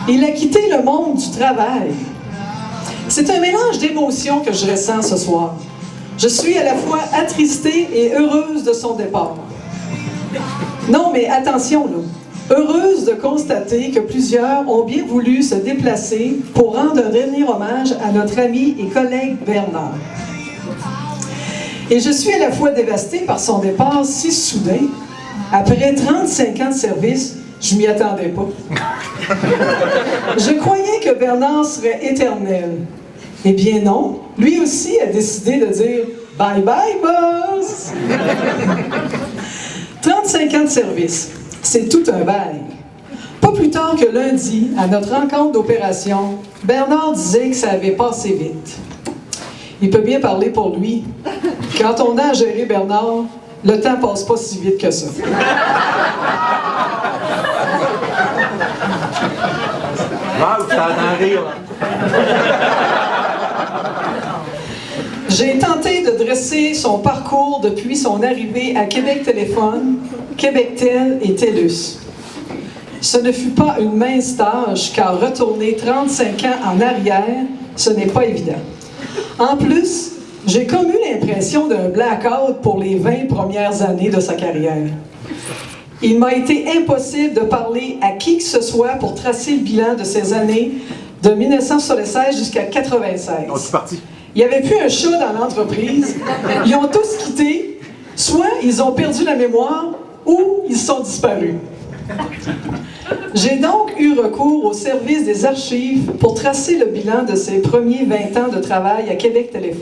Il a quitté le monde du travail. C'est un mélange d'émotions que je ressens ce soir. Je suis à la fois attristée et heureuse de son départ. Non, mais attention, là. Heureuse de constater que plusieurs ont bien voulu se déplacer pour rendre un dernier hommage à notre ami et collègue Bernard. Et je suis à la fois dévastée par son départ si soudain. Après 35 ans de service, je m'y attendais pas. Je croyais que Bernard serait éternel. Eh bien non, lui aussi a décidé de dire « Bye bye, boss! » 35 ans de service, c'est tout un bail. Pas plus tard que lundi, à notre rencontre d'opération, Bernard disait que ça avait passé vite. Il peut bien parler pour lui. Quand on a à gérer Bernard, le temps passe pas si vite que ça. Wow, ça en rire. J'ai tenté de dresser son parcours depuis son arrivée à Québec Téléphone, Québectel et TELUS. Ce ne fut pas une mince tâche, car retourner 35 ans en arrière, ce n'est pas évident. En plus, j'ai comme eu l'impression d'un blackout pour les 20 premières années de sa carrière. Il m'a été impossible de parler à qui que ce soit pour tracer le bilan de ces années de 1976 jusqu'à 1996. On est parti. Il n'y avait plus un chat dans l'entreprise. Ils ont tous quitté. Soit ils ont perdu la mémoire ou ils sont disparus. J'ai donc eu recours au service des archives pour tracer le bilan de ses premiers 20 ans de travail à Québec Téléphone.